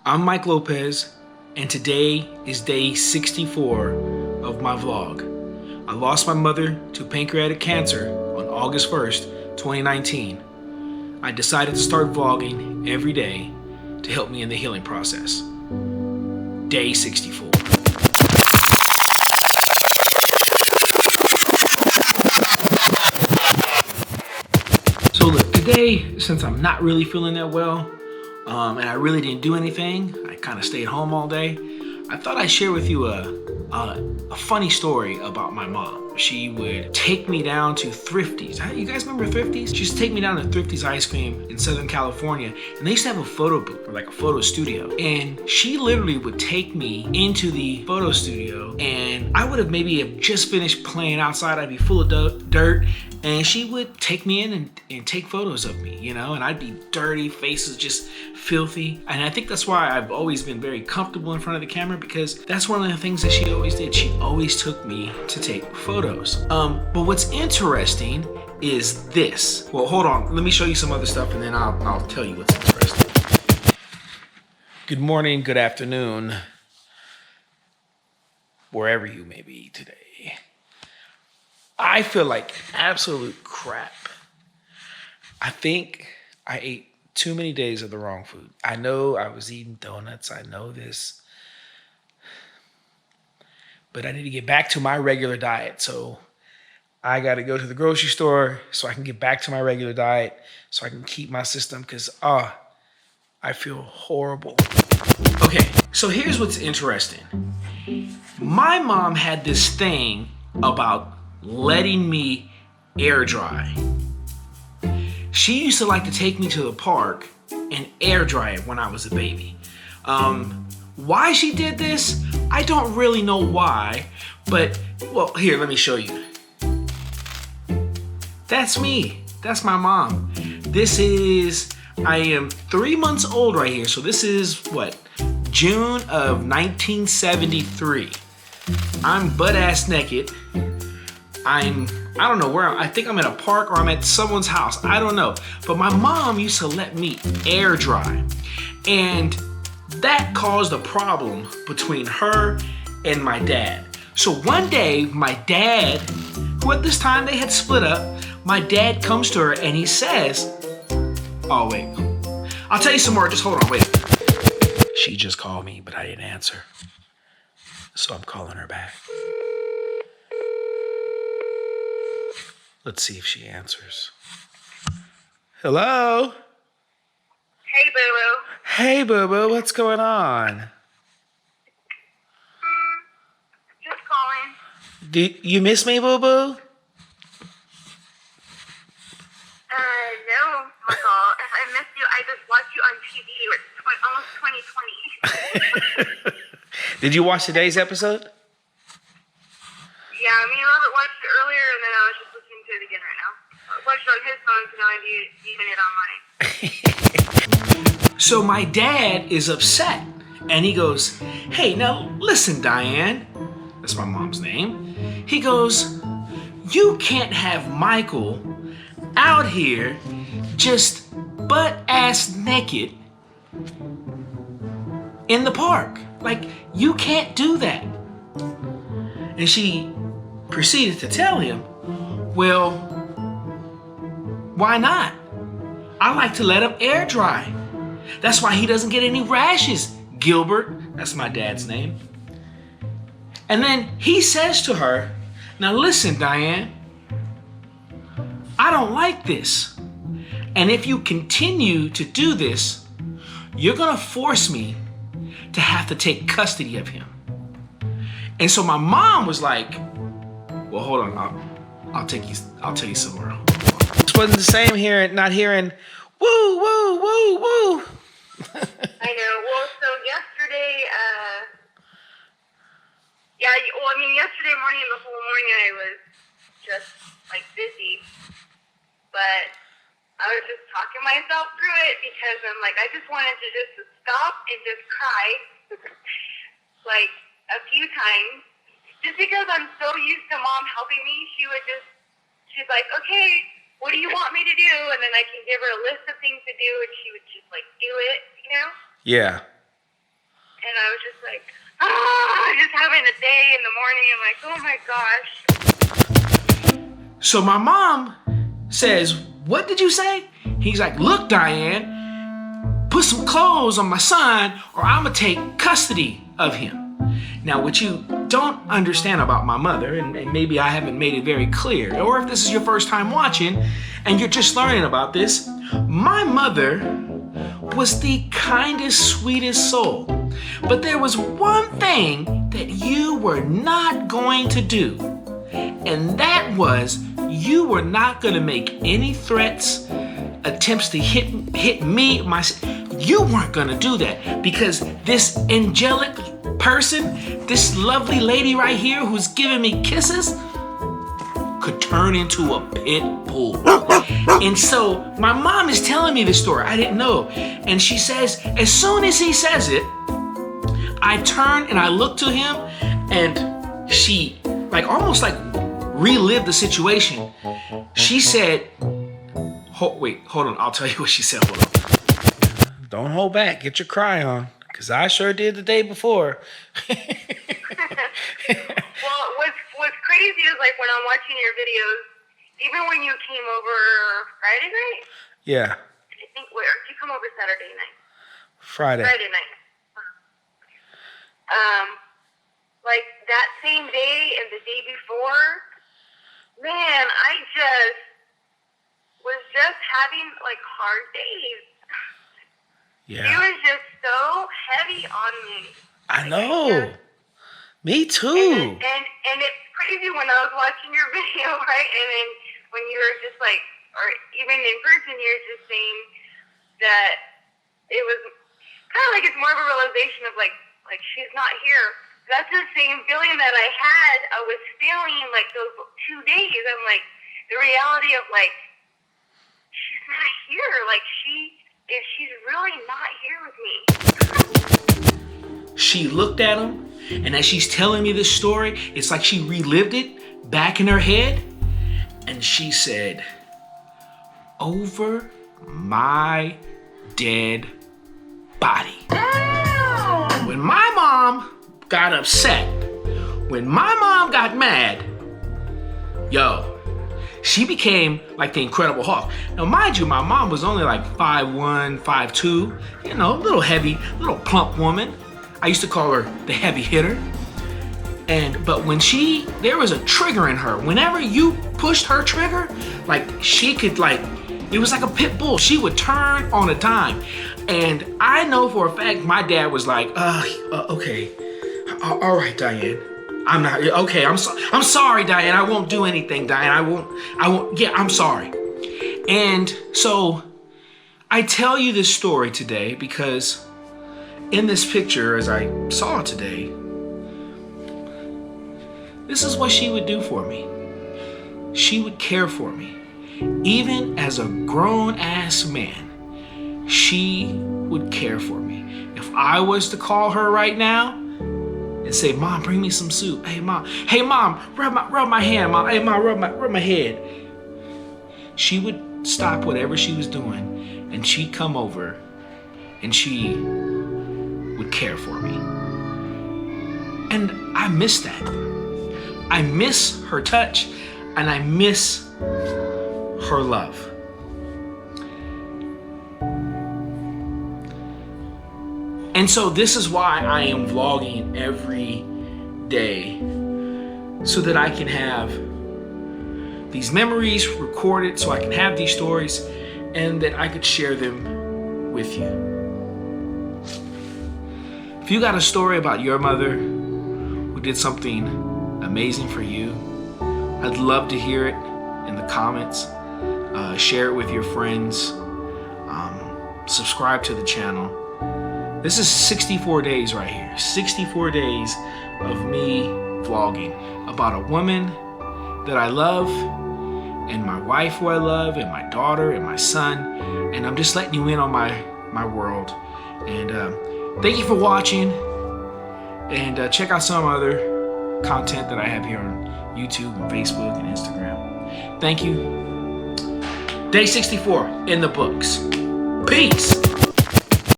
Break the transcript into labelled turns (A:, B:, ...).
A: I'm Mike Lopez, and today is day 64 of my vlog. I lost my mother to pancreatic cancer on August 1st, 2019. I decided to start vlogging every day to help me in the healing process. Day 64. So look, today, since I'm not really feeling that well, and I really didn't do anything, I kind of stayed home all day, I thought I'd share with you a funny story about my mom. She would take me down to Thrifty's. You guys remember Thrifty's? She used to take me down to Thrifty's Ice Cream in Southern California, and they used to have a photo booth, or like a photo studio. And she literally would take me into the photo studio, and I would have maybe have just finished playing outside. I'd be full of dirt, and she would take me in and take photos of me, you know, and I'd be dirty, faces just filthy. And I think that's why I've always been very comfortable in front of the camera, because that's one of the things that she always did. She always took me to take photos. But what's interesting is this. Well, hold on. Let me show you some other stuff, and then I'll tell you what's interesting. Good morning, good afternoon, wherever you may be today. I feel like absolute crap. I think I ate too many days of the wrong food. I know I was eating donuts. I know this. But I need to get back to my regular diet. So I got to go to the grocery store so I can get back to my regular diet so I can keep my system, because I feel horrible. Okay, so here's what's interesting. My mom had this thing about letting me air dry. She used to like to take me to the park and air dry it when I was a baby. Why she did this, I don't really know why, but, well, here, let me show you. That's me. That's my mom. I am 3 months old right here, so this is, what, June of 1973. I'm butt-ass naked. I don't know where I think I'm in a park or I'm at someone's house. I don't know. But my mom used to let me air dry. And that caused a problem between her and my dad. So one day, my dad, who at this time they had split up, my dad comes to her and he says, oh wait, I'll tell you some more, just hold on, wait. She just called me, but I didn't answer. So I'm calling her back. Let's see if she answers. Hello?
B: Hey, boo-boo.
A: Hey, boo-boo, what's going on?
B: Just calling.
A: Do you miss me, boo-boo?
B: No, Michael. If I missed you, I just watched you on TV. It's almost 2020.
A: Did you watch today's episode?
B: Yeah, me and Robert watched it earlier, and then I was just listening to it again right now. I watched it on his phone, so now I'm viewing it on mine.
A: So my dad is upset, and he goes, hey, now listen, Diane. That's my mom's name. He goes, you can't have Michael out here just butt-ass naked in the park. Like, you can't do that. And she proceeded to tell him, well, why not? I like to let him air dry. That's why he doesn't get any rashes, Gilbert. That's my dad's name. And then he says to her, now listen, Diane, I don't like this. And if you continue to do this, you're gonna force me to have to take custody of him. And so my mom was like, well, hold on, I'll tell you somewhere. This wasn't the same not hearing, woo, woo, woo, woo.
B: I know. Well, so yesterday, yesterday morning and the whole morning I was just, like, busy. But I was just talking myself through it because I'm like, I just wanted to just stop and just cry, like, a few times. Just because I'm so used to Mom helping me, she's like, okay, what do you want me to do? And then I can give her a list of things to do, and she would just, like, do it, you know?
A: Yeah.
B: the day, in the morning. I'm like, oh my gosh.
A: So my mom says, what did you say? He's like, look, Diane, put some clothes on my son or I'm gonna take custody of him. Now, what you don't understand about my mother, and maybe I haven't made it very clear, or if this is your first time watching and you're just learning about this, my mother was the kindest, sweetest soul. But there was one thing that you were not going to do, and that was you were not going to make any threats, attempts to hit me, you weren't going to do that, because this angelic person, this lovely lady right here who's giving me kisses, could turn into a pit bull. And so my mom is telling me this story. I didn't know. And she says, as soon as he says it, I turn and I look to him, and she almost relived the situation. She said, hold on. I'll tell you what she said. Hold on. Don't hold back. Get your cry on. Because I sure did the day before.
B: Well, what's crazy is when I'm watching your videos, even when you came over Friday night?
A: Yeah.
B: I think, or did you come over Saturday night?
A: Friday night.
B: That same day and the day before, man, I was having hard days.
A: Yeah.
B: It was just so heavy on me.
A: I know. Me too.
B: And it's crazy when I was watching your video, right? And then when you were just or even in person, you're just saying that it was kind of it's more of a realization of she's not here. That's the same feeling that I had. I was feeling those 2 days. I'm the reality of she's not here. She's really not here with me.
A: She looked at him, and as she's telling me this story, it's like she relived it back in her head, and she said, over my dead body. When my mom got upset, when my mom got mad, she became like the Incredible Hulk. Now, mind you, my mom was only 5'1", 5'2", little heavy, little plump woman. I used to call her the heavy hitter. But when there was a trigger in her. Whenever you pushed her trigger, she could it was like a pit bull. She would turn on a dime. And I know for a fact my dad was okay, all right, Diane. I'm not okay. I'm sorry, Diane. I won't do anything, Diane. I won't. Yeah, I'm sorry. And so I tell you this story today because in this picture, as I saw today, this is what she would do for me. She would care for me. Even as a grown-ass man, she would care for me. If I was to call her right now and say, Mom, bring me some soup. Hey, Mom, rub my hand, Mom. Hey, Mom, rub my head. She would stop whatever she was doing and she'd come over and she would care for me. And I miss that. I miss her touch and I miss her love. And so this is why I am vlogging every day, so that I can have these memories recorded, so I can have these stories, and that I could share them with you. If you got a story about your mother who did something amazing for you, I'd love to hear it in the comments. Share it with your friends. Subscribe to the channel. This is 64 days right here. 64 days of me vlogging about a woman that I love, and my wife who I love, and my daughter, and my son. And I'm just letting you in on my world. And thank you for watching. And check out some other content that I have here on YouTube and Facebook and Instagram. Thank you. Day 64 in the books. Peace.